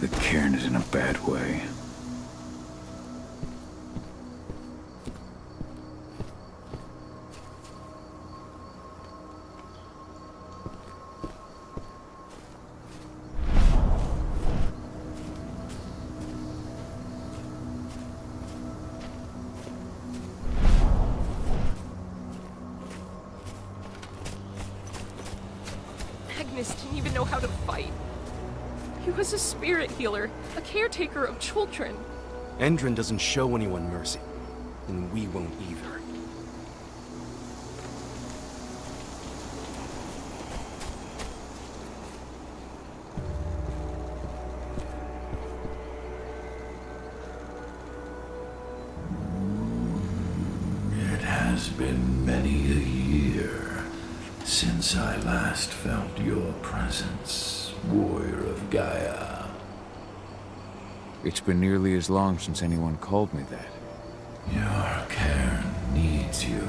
The cairn is in a bad way. Magnus didn't even know how to fight. He was a spirit healer, a caretaker of children. Endrin doesn't show anyone mercy, and we won't either. It has been many a year since I last felt your presence, warrior of Gaia. It's been nearly as long since anyone called me that. Your cairn needs you,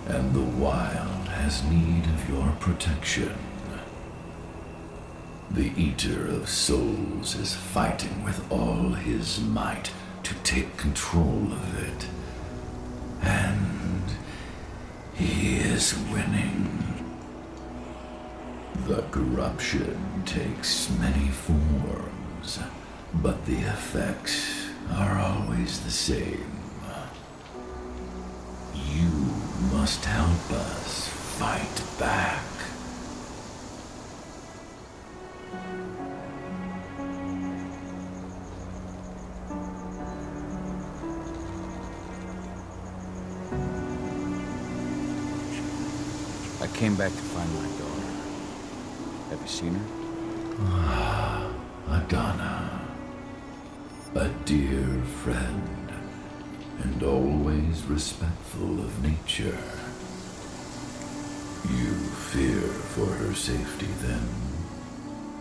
and the wild has need of your protection. The Eater of Souls is fighting with all his might to take control of it. And he is winning. The corruption takes many forms, but the effects are always the same. You must help us fight back. I came back to find my daughter. Have you seen her? Adana, a dear friend, and always respectful of nature. You fear for her safety then?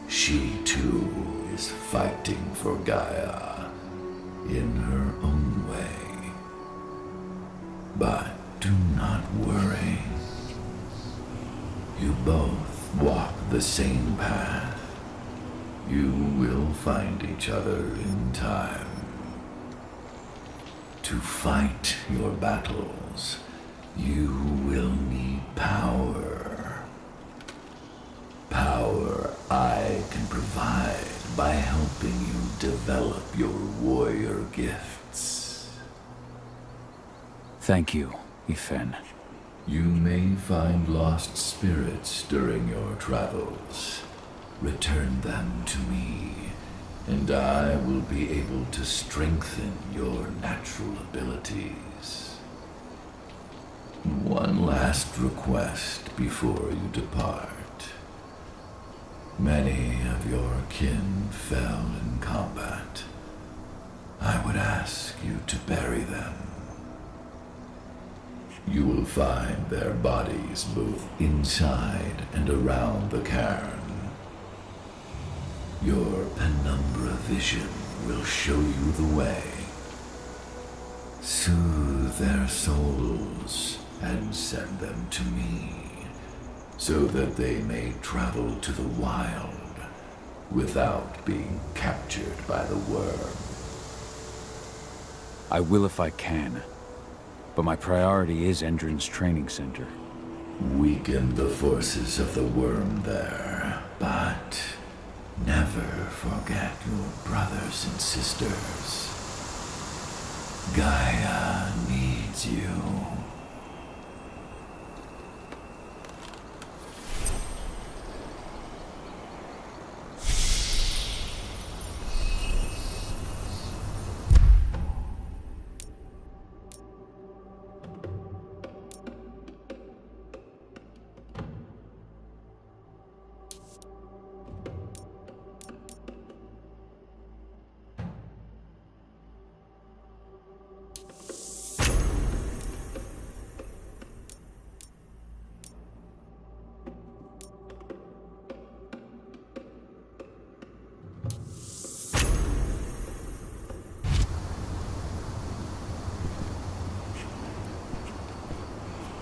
She too is fighting for Gaia in her own way. But do not worry. You both walk the same path. You will find each other in time. To fight your battles, you will need power. Power I can provide by helping you develop your warrior gifts. Thank you, Ifen. You may find lost spirits during your travels. Return them to me, and I will be able to strengthen your natural abilities. One last request before you depart. Many of your kin fell in combat. I would ask you to bury them. You will find their bodies both inside and around the cairn. Your penumbra vision will show you the way. Soothe their souls and send them to me, so that they may travel to the wild without being captured by the worm. I will if I can, but my priority is Endrin's training center. Weaken the forces of the worm there, but never forget your brothers and sisters. Gaia needs you.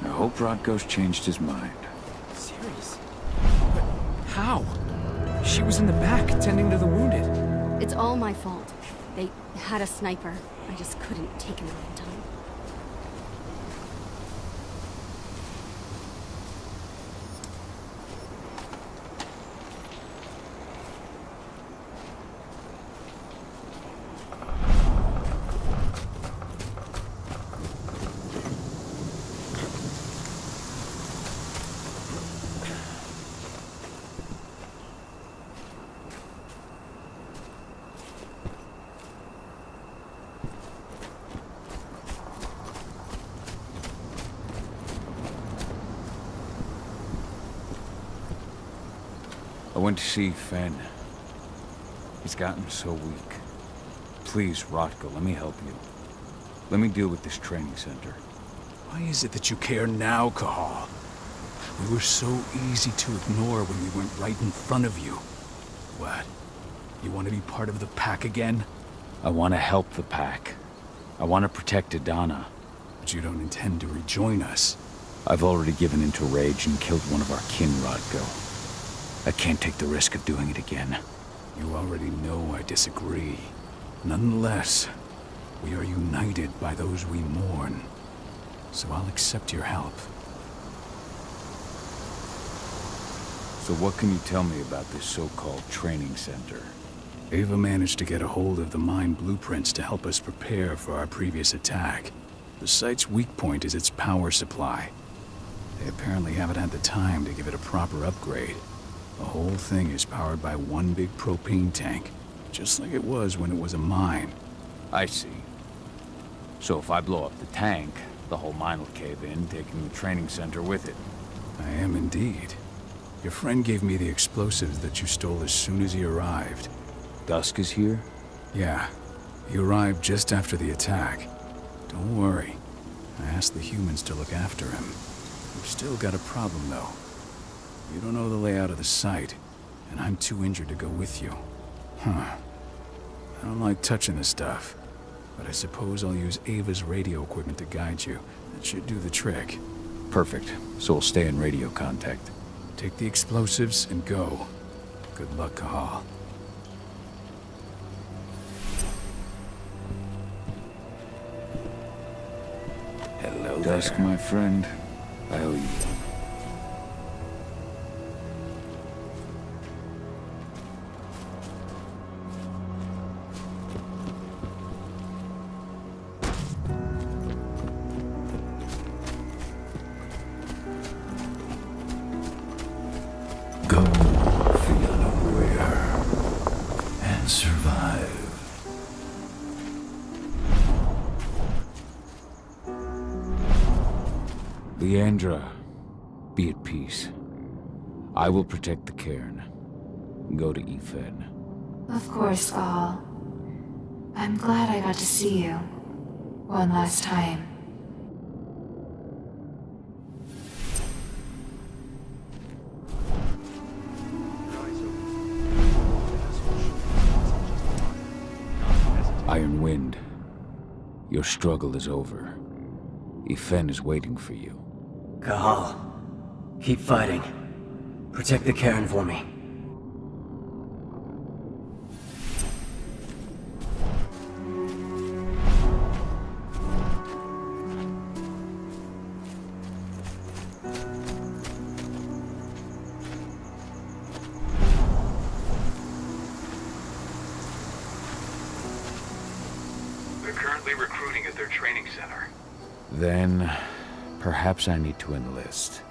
I hope Rodko's changed his mind. Serious? But how? She was in the back, tending to the wounded. It's all my fault. They had a sniper. I just couldn't take him out in time. I went to see Fen. He's gotten so weak. Please, Rotko, let me help you. Let me deal with this training center. Why is it that you care now, Cahal? We were so easy to ignore when we went right in front of you. What? You want to be part of the pack again? I want to help the pack. I want to protect Adana. But you don't intend to rejoin us. I've already given into rage and killed one of our kin, Rotko. I can't take the risk of doing it again. You already know I disagree. Nonetheless, we are united by those we mourn. So I'll accept your help. So what can you tell me about this so-called training center? Ava managed to get a hold of the mine blueprints to help us prepare for our previous attack. The site's weak point is its power supply. They apparently haven't had the time to give it a proper upgrade. The whole thing is powered by one big propane tank, just like it was when it was a mine. I see. So if I blow up the tank, the whole mine will cave in, taking the training center with it. I am indeed. Your friend gave me the explosives that you stole as soon as he arrived. Dusk is here? Yeah. He arrived just after the attack. Don't worry. I asked the humans to look after him. We've still got a problem, though. You don't know the layout of the site, and I'm too injured to go with you. Huh. I don't like touching the stuff, but I suppose I'll use Ava's radio equipment to guide you. That should do the trick. Perfect. So we'll stay in radio contact. Take the explosives and go. Good luck, Cahal. Hello Dusk, there. my friend. I owe you. Go the unaware and survive. Leandra, be at peace. I will protect the cairn. Go to Efen. Of course, Gaul. I'm glad I got to see you. One last time. Iron Wind, your struggle is over. Efen is waiting for you. Cahal, keep fighting. Protect the cairn for me. They're currently recruiting at their training center. Then, perhaps I need to enlist.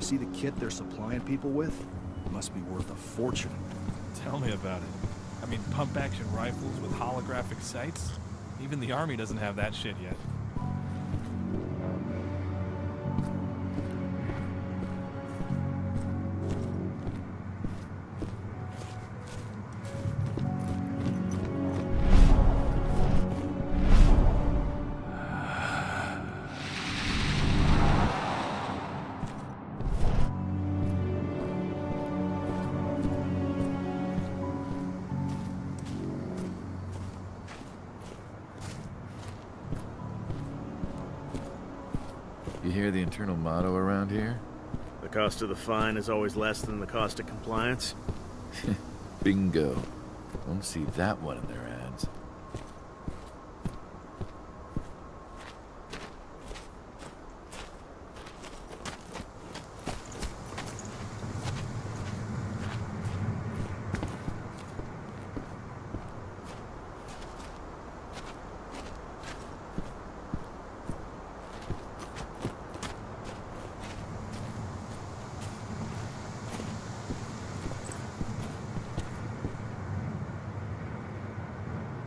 See the kit they're supplying people with? It must be worth a fortune. Tell me about it. I mean, pump-action rifles with holographic sights? Even the army doesn't have that shit yet. You hear the internal motto around here? The cost of the fine is always less than the cost of compliance. Bingo. Won't see that one in their ads.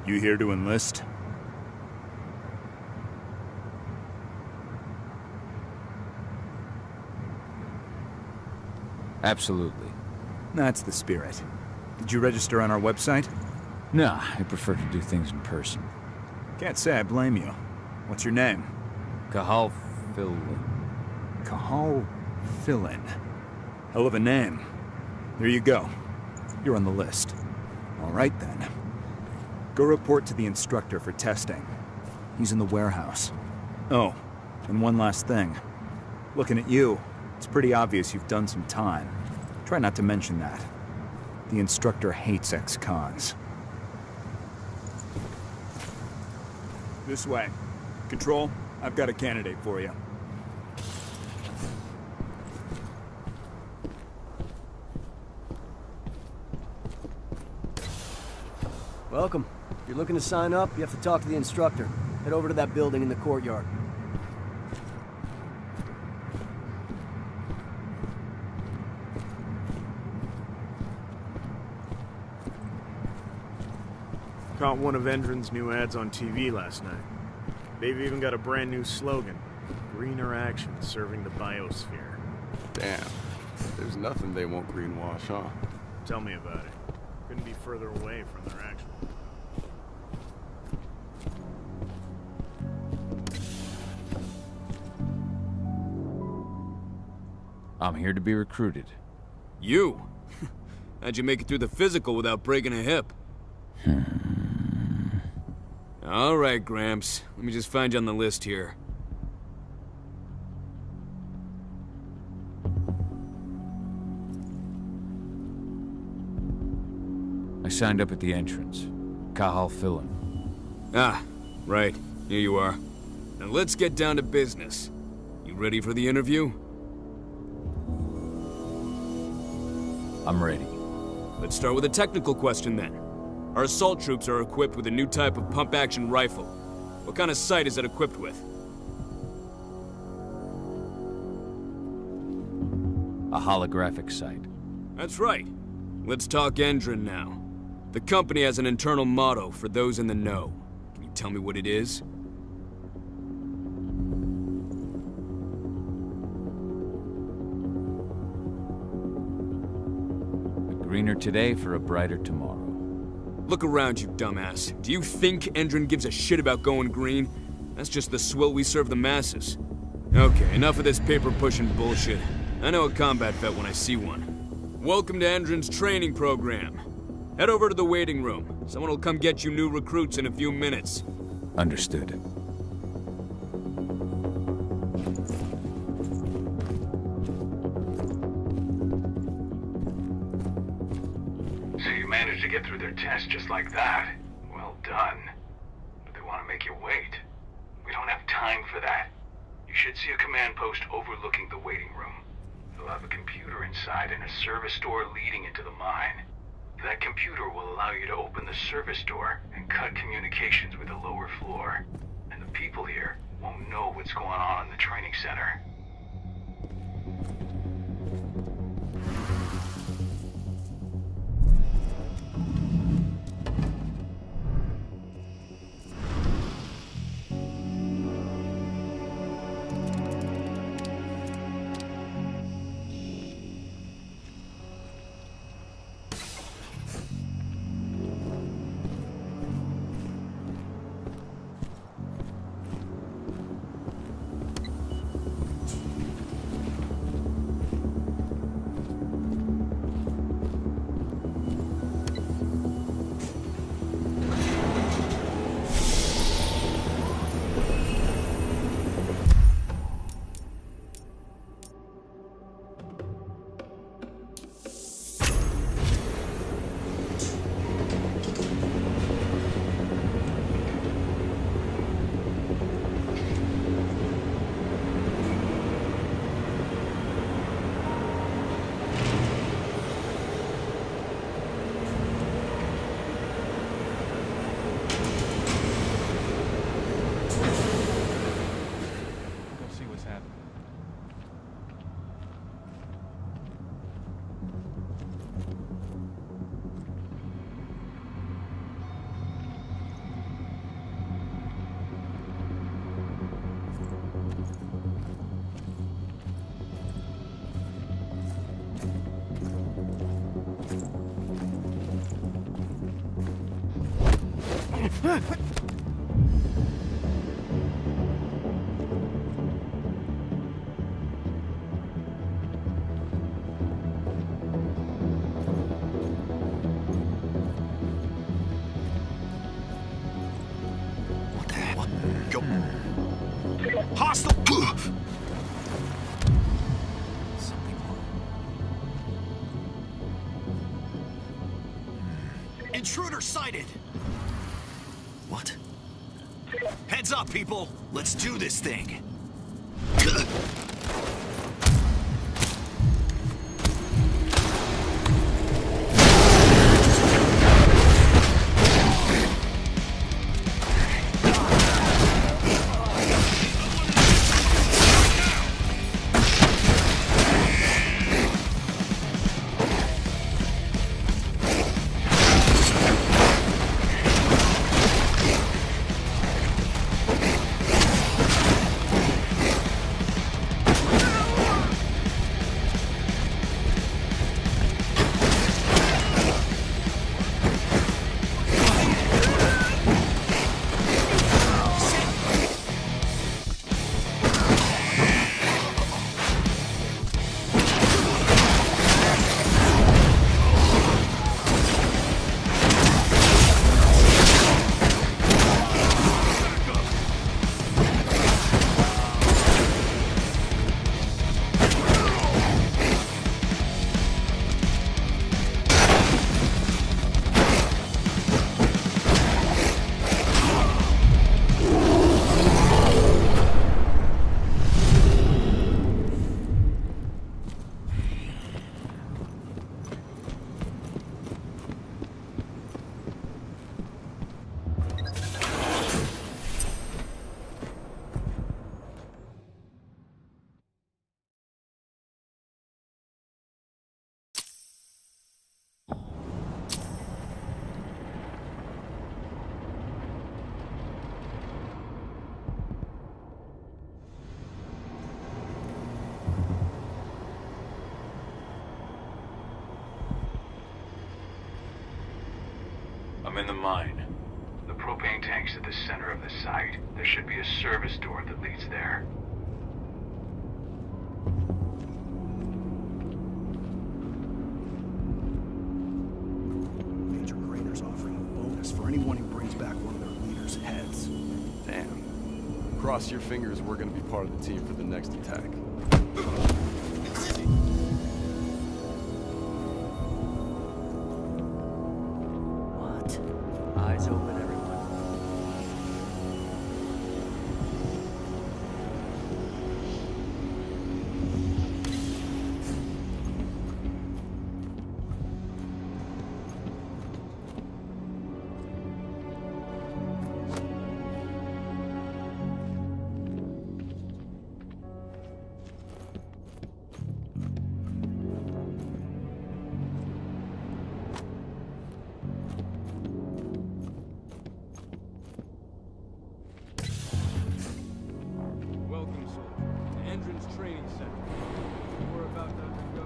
You here to enlist? Absolutely. That's the spirit. Did you register on our website? Nah, I prefer to do things in person. Can't say I blame you. What's your name? Cahal Philwin. Cahal Philin. Hell of a name. There you go. You're on the list. All right then. Go report to the instructor for testing. He's in the warehouse. Oh, and one last thing. Looking at you, it's pretty obvious you've done some time. Try not to mention that. The instructor hates ex-cons. This way. Control, I've got a candidate for you. Welcome. If you're looking to sign up, you have to talk to the instructor. Head over to that building in the courtyard. Caught one of Endron's new ads on TV last night. They've even got a brand new slogan. Greener action serving the biosphere. Damn. There's nothing they won't greenwash, huh? Tell me about it. Couldn't be further away from their actual... I'm here to be recruited. You? How'd you make it through the physical without breaking a hip? All right, Gramps. Let me just find you on the list here. I signed up at the entrance. Cahal Philin. Ah, right. Here you are. Now let's get down to business. You ready for the interview? I'm ready. Let's start with a technical question then. Our assault troops are equipped with a new type of pump-action rifle. What kind of sight is it equipped with? A holographic sight. That's right. Let's talk Endron now. The company has an internal motto for those in the know. Can you tell me what it is? Greener today for a brighter tomorrow. Look around, you dumbass. Do you think Endron gives a shit about going green? That's just the swill we serve the masses. Okay, enough of this paper-pushing bullshit. I know a combat vet when I see one. Welcome to Endron's training program. Head over to the waiting room. Someone will come get you new recruits in a few minutes. Understood. So you managed to get through their test just like that. Well done. But they want to make you wait. We don't have time for that. You should see a command post overlooking the waiting room. They'll have a computer inside and a service door leading into the mine. That computer will allow you to open the service door and cut communications with the lower floor. And the people here won't know what's going on in the training center. What the hell? Go. Hostile! Something wrong. Intruder sighted! What? Heads up, people! Let's do this thing! I'm in the mine. The propane tank's at the center of the site. There should be a service door that leads there. Major Grader's offering a bonus for anyone who brings back one of their leaders' heads. Damn. Cross your fingers we're gonna be part of the team for the next attack. Eyes open, everyone. Training center. We're about to undergo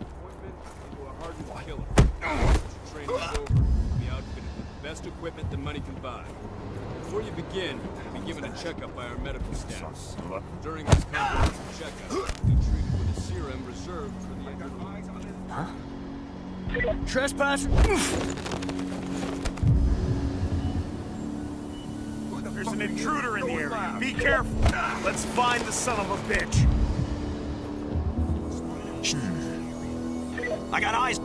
appointment into a hardened killer. Once your training is over, you'll be outfitted with the best equipment the money can buy. Before you begin, you'll be given a checkup by our medical staff. During this comprehensive checkup, you'll be treated with a serum reserved for the injured. Huh? Trespasser? There's an intruder in the area. Be careful. Let's find the son of a bitch. I got eyes.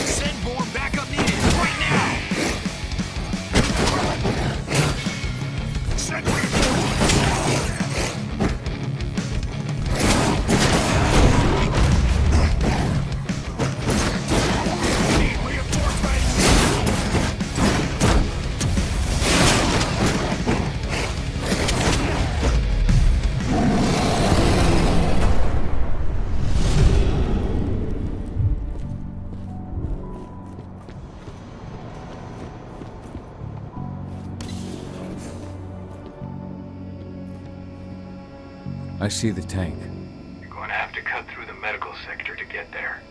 Send more backup needed right now. Send I see the tank. You're going to have to cut through the medical sector to get there.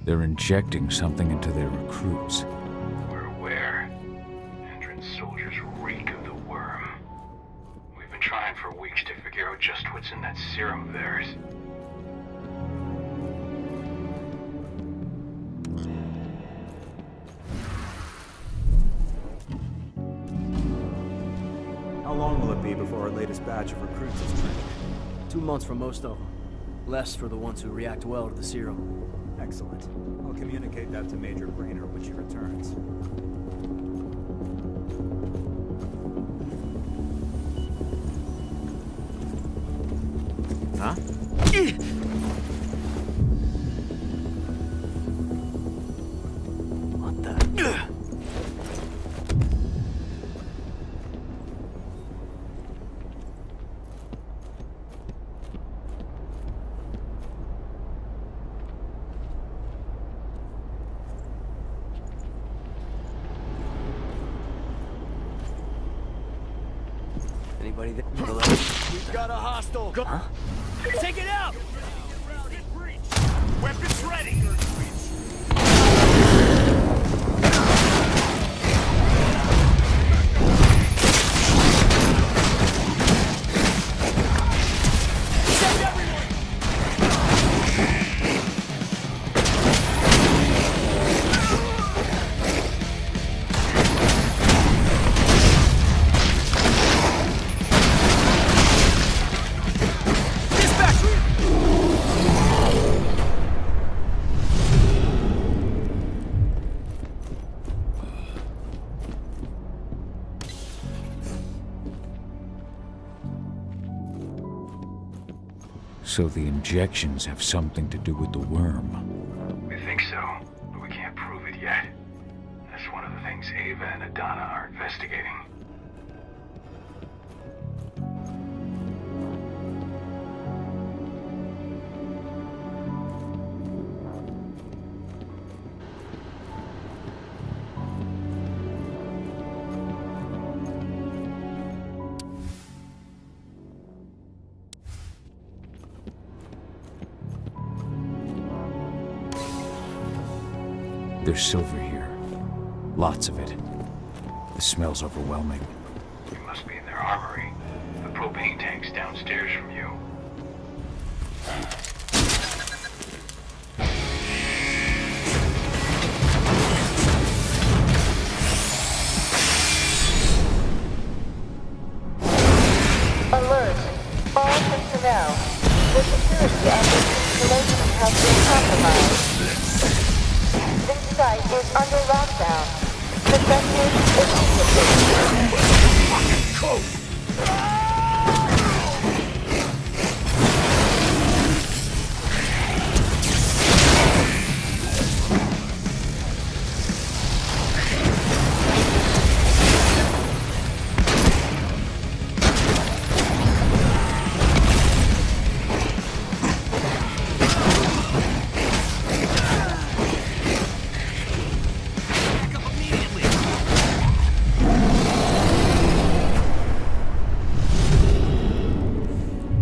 They're injecting something into their recruits. We're aware. Endron's soldiers reek of the worm. We've been trying for weeks to figure out just what's in that serum of theirs. How long will it be before our latest batch of recruits is trained? 2 months for most of them. Less for the ones who react well to the serum. Excellent. I'll communicate that to Major Brainer when she returns. Huh? What the? Anybody there? We've got a hostile. Huh? Take it out! Weapons ready! So the injections have something to do with the worm. We think so, but we can't prove it yet. That's one of the things Ava and Adana are investigating. There's silver here. Lots of it. The smell's overwhelming. We must be in their armory. The propane tank's downstairs from you. Alert! All personnel. The security of this installation has been compromised. This site is under lockdown. Defectors immediately.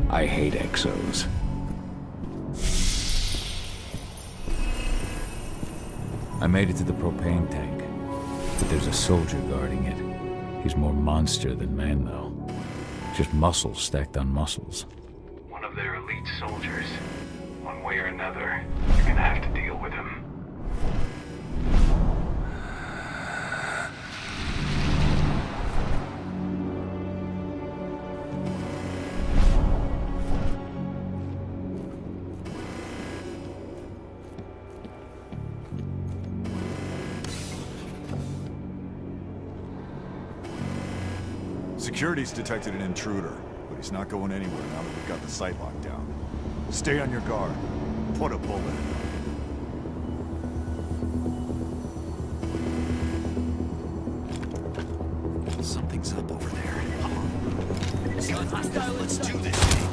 I hate exos. I made it to the propane tank, but there's a soldier guarding it. He's more monster than man, though. Just muscles stacked on muscles. One of their elite soldiers. One way or another, you're gonna have to deal with him. Security's detected an intruder, but he's not going anywhere now that we've got the site locked down. Stay on your guard. Put a bullet in him. Something's up over there. Let's do this thing.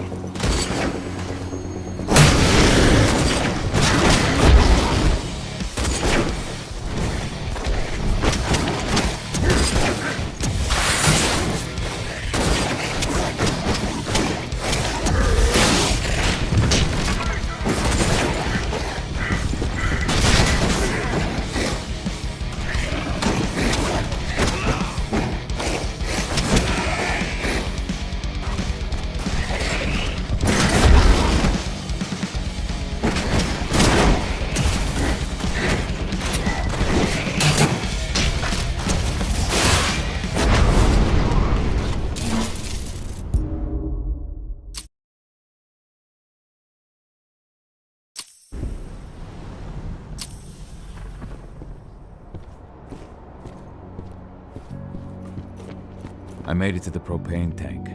I made it to the propane tank,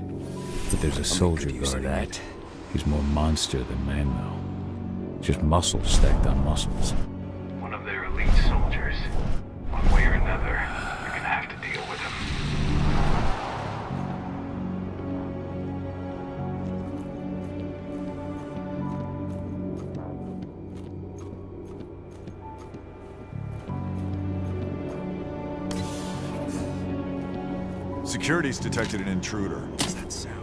but there's a soldier guarding it. He's more monster than man, though. Just muscles stacked on muscles. One of their elite soldiers. One way or another, you're gonna have to deal with him. Security's detected an intruder. What's that sound?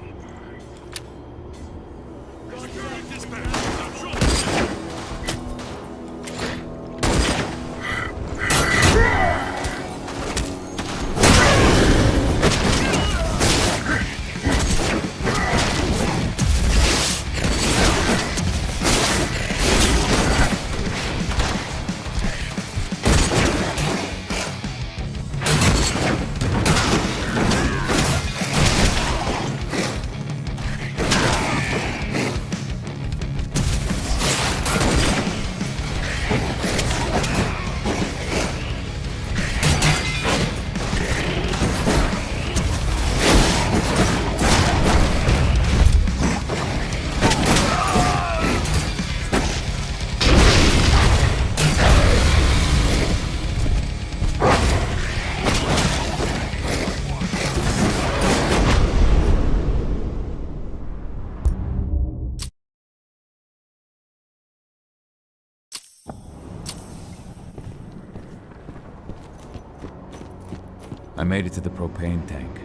I made it to the propane tank,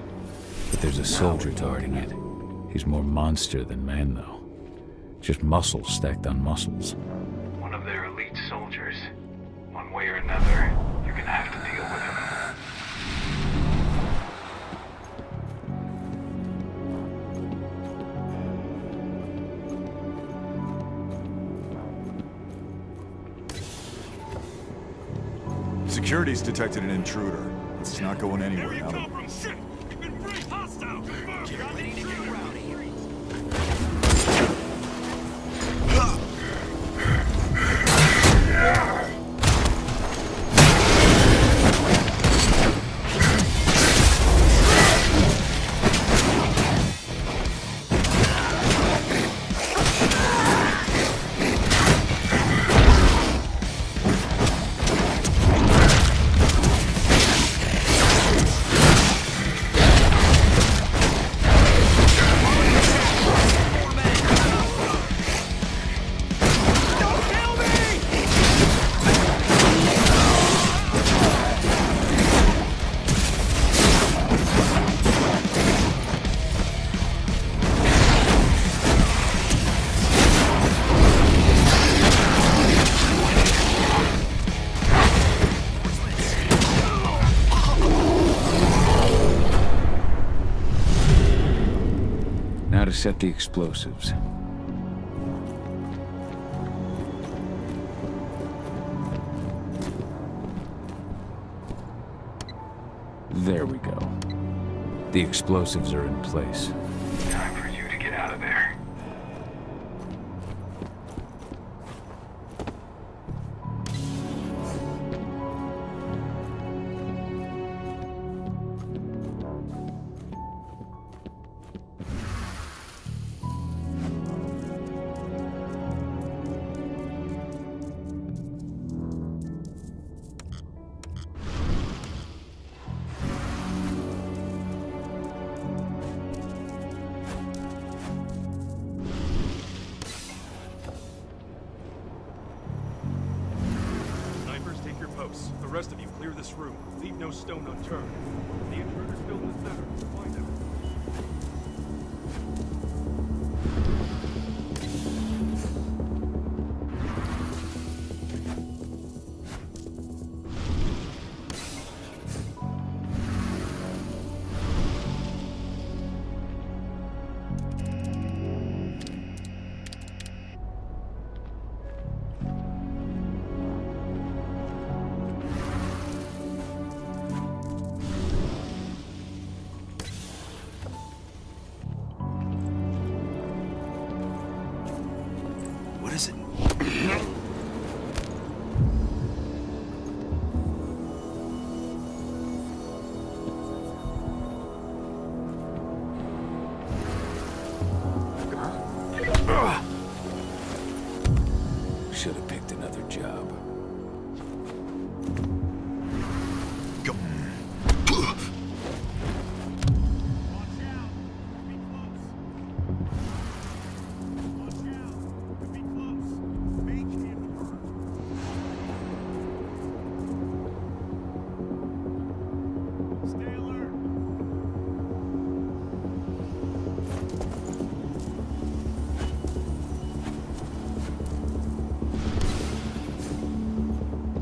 but there's a soldier guarding it. He's more monster than man, though. Just muscles stacked on muscles. One of their elite soldiers. One way or another, you're gonna have to deal with him. Security's detected an intruder. It's not going anywhere now. Now to set the explosives. There we go. The explosives are in place. Time for you to get out of there. rest of you clear this room. Leave no stone unturned. The intruder's still in the center. Find him. What is it? Should have picked another job.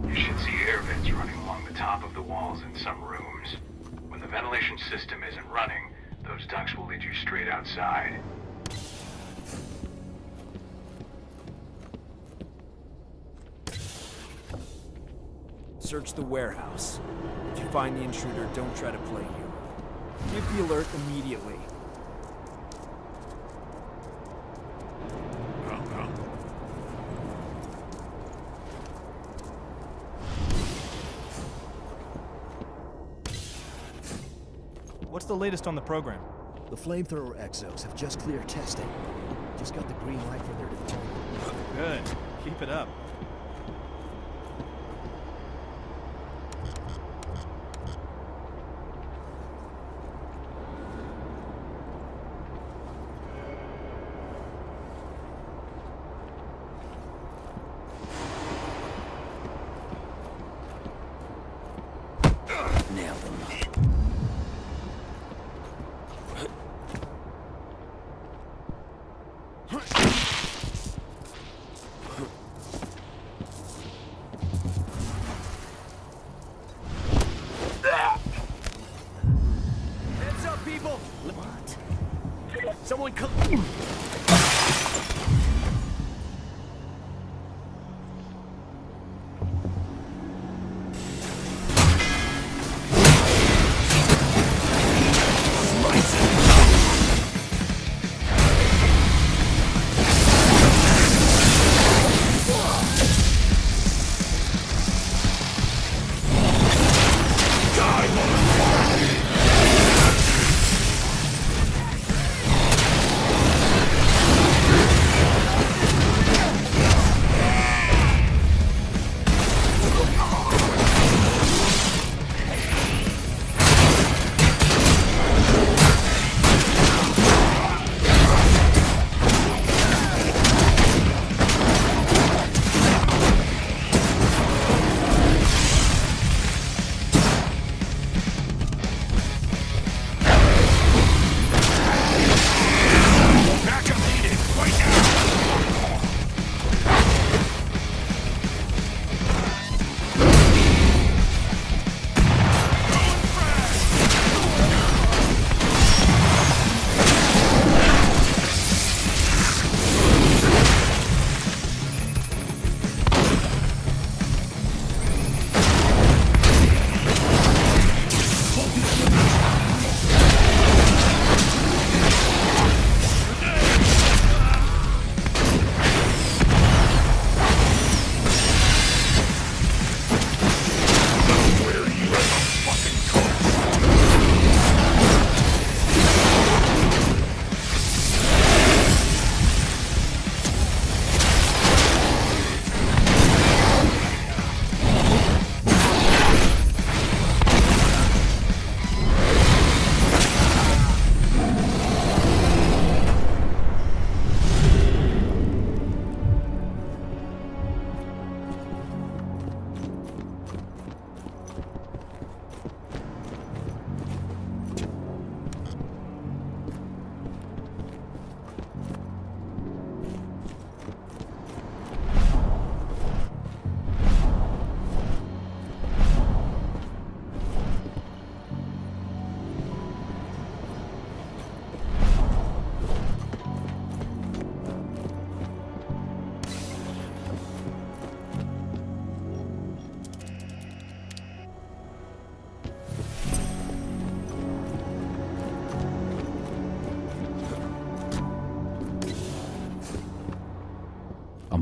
You should see air vents running along the top of the walls in some rooms. When the ventilation system isn't running, those ducts will lead you straight outside. Search the warehouse. If you find the intruder, don't try to play hero. Give the alert immediately. What's the latest on the program? The flamethrower exos have just cleared testing. Just got the green light for their deployment. Good. Keep it up. Nailed him. Heads up, people! What? Someone come.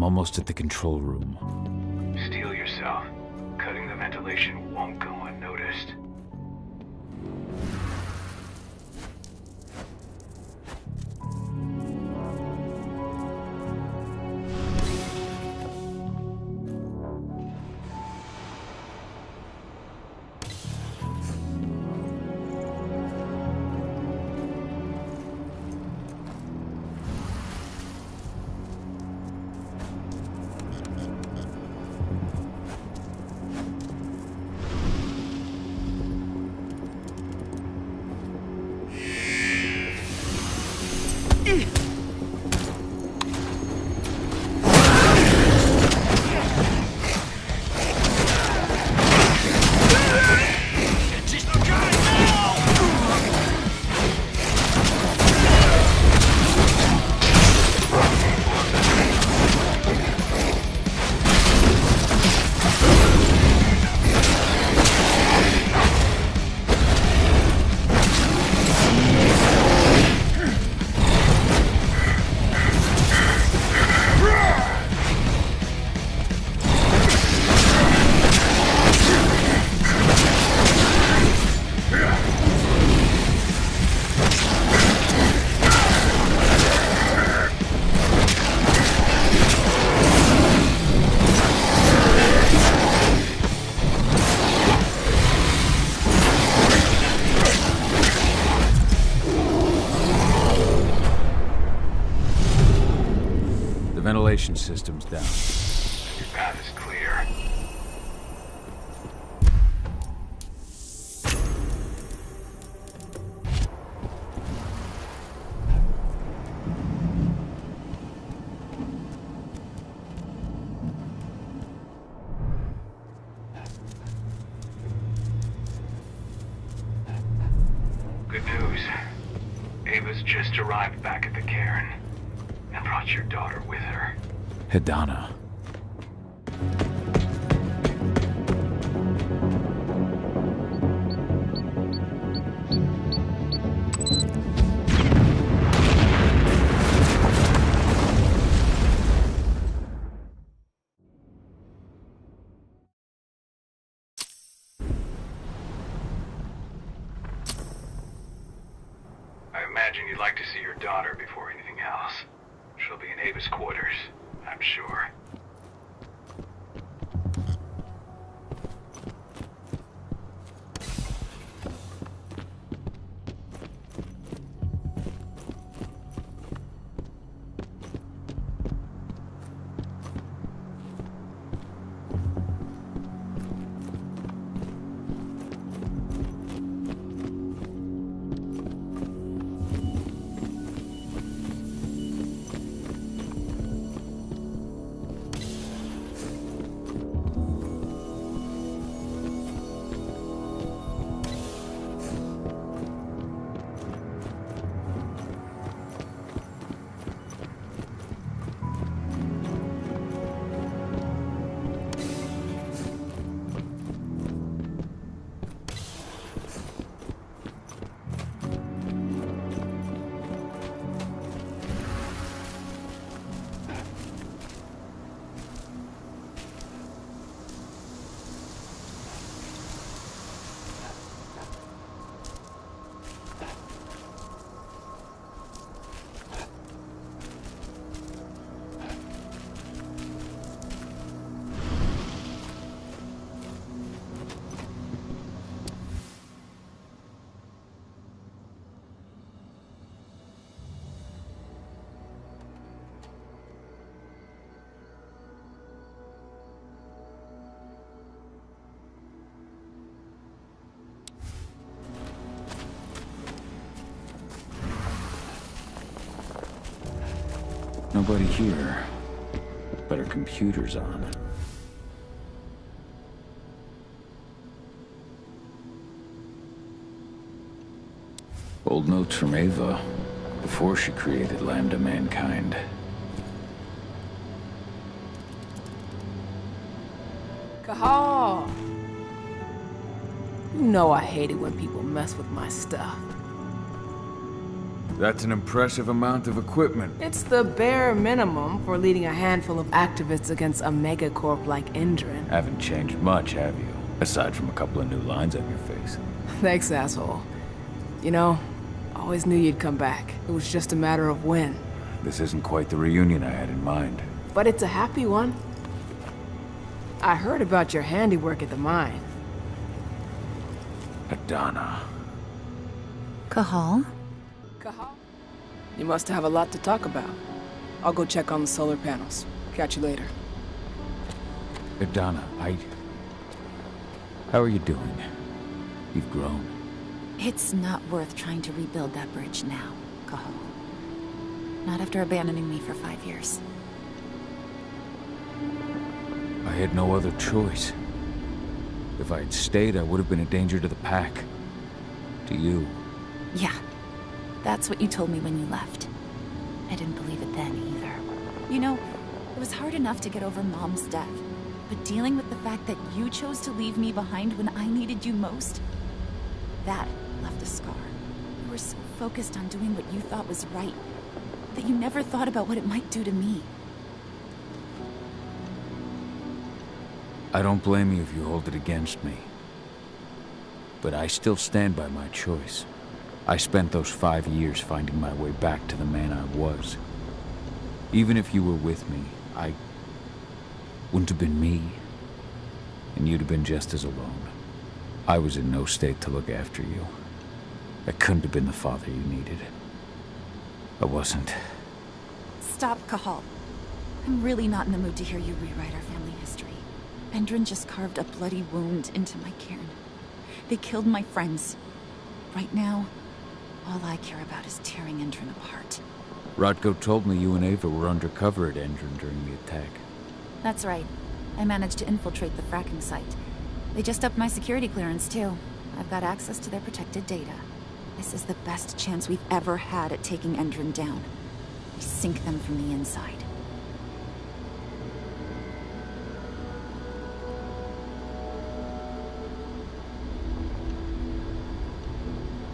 I'm almost at the control room. Steel yourself. Cutting the ventilation won't go unnoticed. Ventilation system's down. Your path is clear. Good news. Ava's just arrived back at the cairn and brought your daughter with her. Hedana. I imagine you'd like to see your daughter before anything else. She'll be in Ava's quarters, I'm sure. Nobody here, but her computer's on. Old notes from Ava, before she created Lambda Mankind. Kahal! You know I hate it when people mess with my stuff. That's an impressive amount of equipment. It's the bare minimum for leading a handful of activists against a megacorp like Endrin. Haven't changed much, have you? Aside from a couple of new lines on your face. Thanks, asshole. You know, always knew you'd come back. It was just a matter of when. This isn't quite the reunion I had in mind. But it's a happy one. I heard about your handiwork at the mine. Adana. Cahal? You must have a lot to talk about. I'll go check on the solar panels. Catch you later. Adana, how are you doing? You've grown. It's not worth trying to rebuild that bridge now, Cahal. Not after abandoning me for 5 years. I had no other choice. If I had stayed, I would have been a danger to the pack. To you. Yeah. That's what you told me when you left. I didn't believe it then either. You know, it was hard enough to get over Mom's death. But dealing with the fact that you chose to leave me behind when I needed you most, that left a scar. You were so focused on doing what you thought was right, that you never thought about what it might do to me. I don't blame you if you hold it against me. But I still stand by my choice. I spent those 5 years finding my way back to the man I was. Even if you were with me, I wouldn't have been me. And you'd have been just as alone. I was in no state to look after you. I couldn't have been the father you needed. I wasn't. Stop, Cahal. I'm really not in the mood to hear you rewrite our family history. Endrin just carved a bloody wound into my cairn. They killed my friends. Right now, all I care about is tearing Endrin apart. Rodko told me you and Ava were undercover at Endrin during the attack. That's right. I managed to infiltrate the fracking site. They just upped my security clearance, too. I've got access to their protected data. This is the best chance we've ever had at taking Endrin down. We sink them from the inside.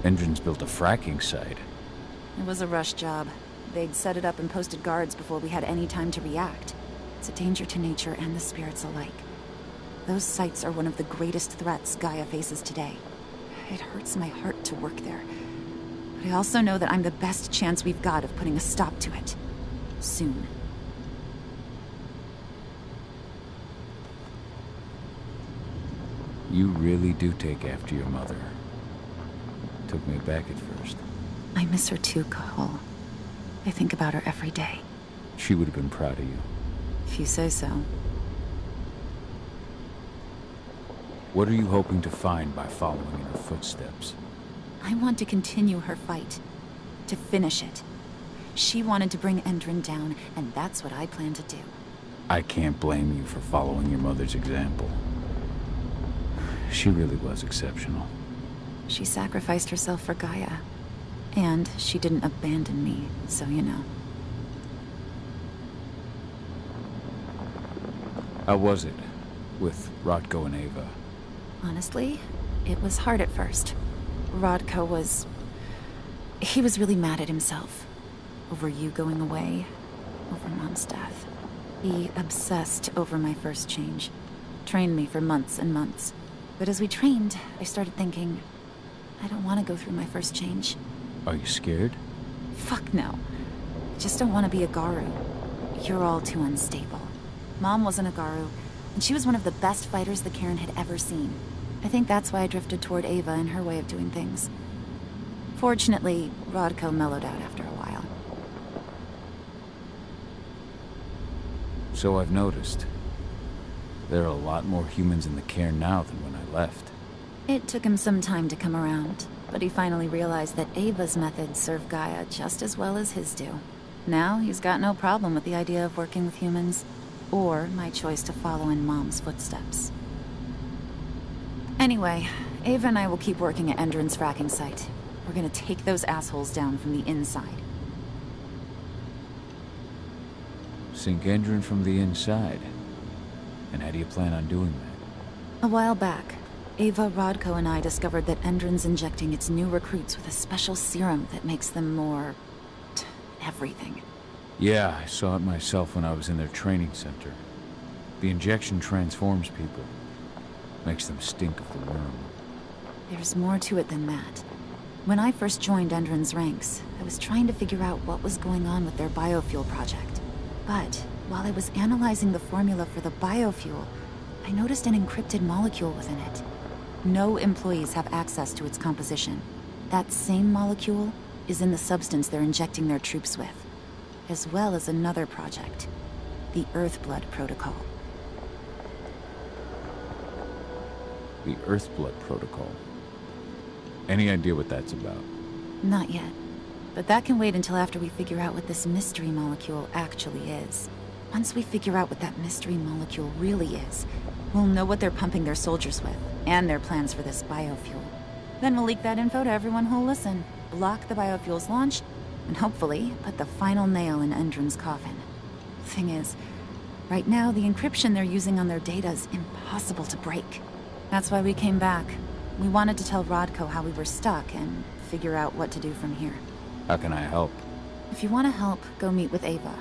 Endrin's built a fracking site. It was a rush job. They'd set it up and posted guards before we had any time to react. It's a danger to nature and the spirits alike. Those sites are one of the greatest threats Gaia faces today. It hurts my heart to work there. But I also know that I'm the best chance we've got of putting a stop to it. Soon. You really do take after your mother. Took me aback at first. I miss her too, Cahal. I think about her every day. She would have been proud of you. If you say so. What are you hoping to find by following in her footsteps? I want to continue her fight. To finish it. She wanted to bring Endrin down, and that's what I plan to do. I can't blame you for following your mother's example. She really was exceptional. She sacrificed herself for Gaia. And she didn't abandon me, so you know. How was it with Rodko and Ava? Honestly, it was hard at first. Rodko was... he was really mad at himself. Over you going away. Over Mom's death. He obsessed over my first change. Trained me for months and months. But as we trained, I started thinking, I don't want to go through my first change. Are you scared? Fuck no. I just don't want to be a Garu. You're all too unstable. Mom wasn't a Garu, and she was one of the best fighters the Cairn had ever seen. I think that's why I drifted toward Ava and her way of doing things. Fortunately, Rodko mellowed out after a while. So I've noticed. There are a lot more humans in the Cairn now than when I left. It took him some time to come around, but he finally realized that Ava's methods serve Gaia just as well as his do. Now he's got no problem with the idea of working with humans, or my choice to follow in Mom's footsteps. Anyway, Ava and I will keep working at Endrin's fracking site. We're gonna take those assholes down from the inside. Sink Endrin from the inside. And how do you plan on doing that? A while back, Ava, Rodko, and I discovered that Endron's injecting its new recruits with a special serum that makes them more... everything. Yeah, I saw it myself when I was in their training center. The injection transforms people. Makes them stink of the worm. There's more to it than that. When I first joined Endron's ranks, I was trying to figure out what was going on with their biofuel project. But while I was analyzing the formula for the biofuel, I noticed an encrypted molecule within it. No employees have access to its composition. That same molecule is in the substance they're injecting their troops with, as well as another project, the Earthblood Protocol. The Earthblood Protocol. Any idea what that's about? Not yet. But that can wait until after we figure out what this mystery molecule actually is. Once we figure out what that mystery molecule really is, we'll know what they're pumping their soldiers with, and their plans for this biofuel. Then we'll leak that info to everyone who'll listen, block the biofuel's launch, and hopefully put the final nail in Endron's coffin. Thing is, right now the encryption they're using on their data is impossible to break. That's why we came back. We wanted to tell Rodko how we were stuck and figure out what to do from here. How can I help? If you want to help, go meet with Ava.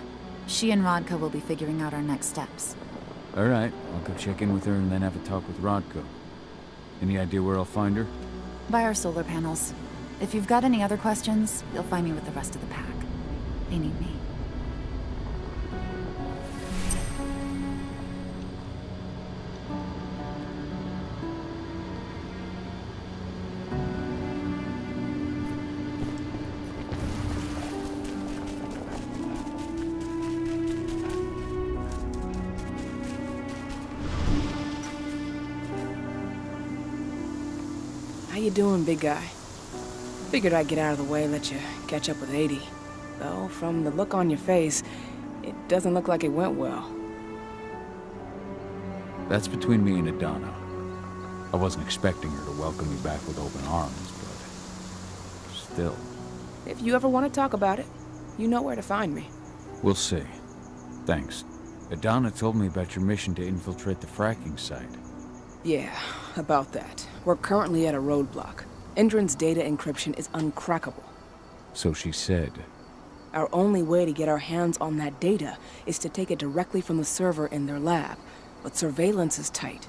She and Rodko will be figuring out our next steps. Alright, I'll go check in with her and then have a talk with Rodko. Any idea where I'll find her? By our solar panels. If you've got any other questions, you'll find me with the rest of the pack. They need me. How you doing, big guy? Figured I'd get out of the way, let you catch up with 80. Though, from the look on your face, it doesn't look like it went well. That's between me and Adana. I wasn't expecting her to welcome me back with open arms, but... still. If you ever want to talk about it, you know where to find me. We'll see. Thanks. Adana told me about your mission to infiltrate the fracking site. Yeah, about that. We're currently at a roadblock. Endron's data encryption is uncrackable. So she said. Our only way to get our hands on that data is to take it directly from the server in their lab, but surveillance is tight.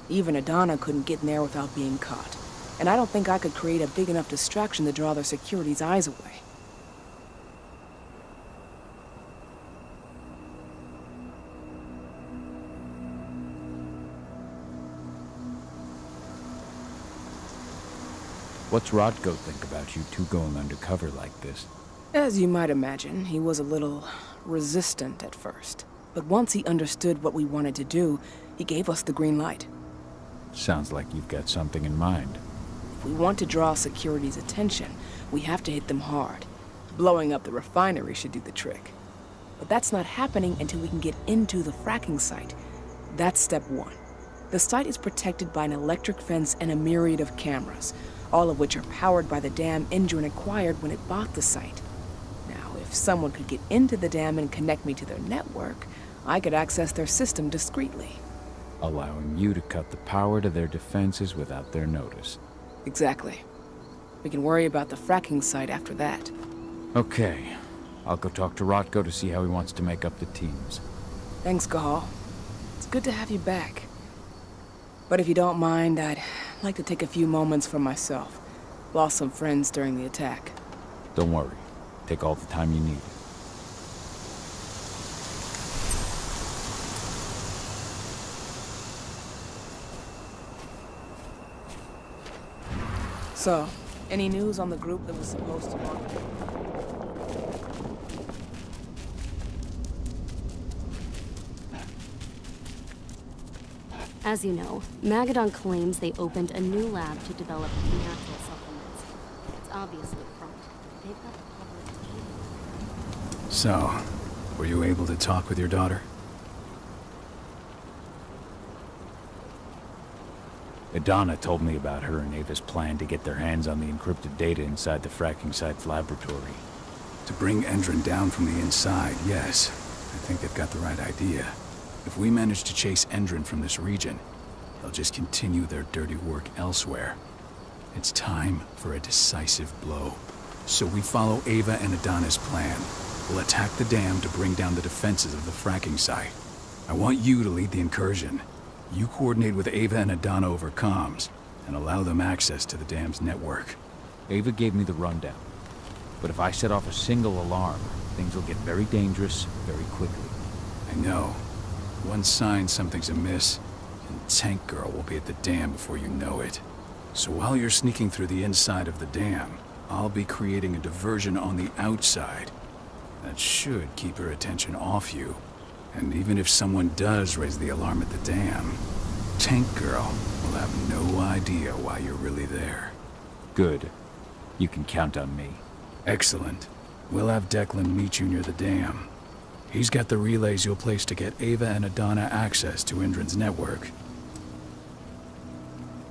Even Adana couldn't get in there without being caught. And I don't think I could create a big enough distraction to draw their security's eyes away. What's Rodko think about you two going undercover like this? As you might imagine, he was a little resistant at first. But once he understood what we wanted to do, he gave us the green light. Sounds like you've got something in mind. If we want to draw security's attention, we have to hit them hard. Blowing up the refinery should do the trick. But that's not happening until we can get into the fracking site. That's step one. The site is protected by an electric fence and a myriad of cameras, all of which are powered by the dam Endron acquired when it bought the site. Now, if someone could get into the dam and connect me to their network, I could access their system discreetly. Allowing you to cut the power to their defenses without their notice. Exactly. We can worry about the fracking site after that. Okay. I'll go talk to Rodko to see how he wants to make up the teams. Thanks, Gahal. It's good to have you back. But if you don't mind, I'd like to take a few moments for myself. Lost some friends during the attack. Don't worry. Take all the time you need. So, any news on the group that was supposed to mark? As you know, Magadon claims they opened a new lab to develop natural supplements. It's obviously front. They've got the public. So, were you able to talk with your daughter? Adana told me about her and Ava's plan to get their hands on the encrypted data inside the fracking site's laboratory. To bring Endron down from the inside, yes. I think they've got the right idea. If we manage to chase Endron from this region, they'll just continue their dirty work elsewhere. It's time for a decisive blow. So we follow Ava and Adana's plan. We'll attack the dam to bring down the defenses of the fracking site. I want you to lead the incursion. You coordinate with Ava and Adana over comms, and allow them access to the dam's network. Ava gave me the rundown. But if I set off a single alarm, things will get very dangerous very quickly. I know. One sign something's amiss, and Tank Girl will be at the dam before you know it. So while you're sneaking through the inside of the dam, I'll be creating a diversion on the outside. That should keep her attention off you. And even if someone does raise the alarm at the dam, Tank Girl will have no idea why you're really there. Good. You can count on me. Excellent. We'll have Declan meet you near the dam. He's got the relays you'll place to get Ava and Adana access to Indran's network.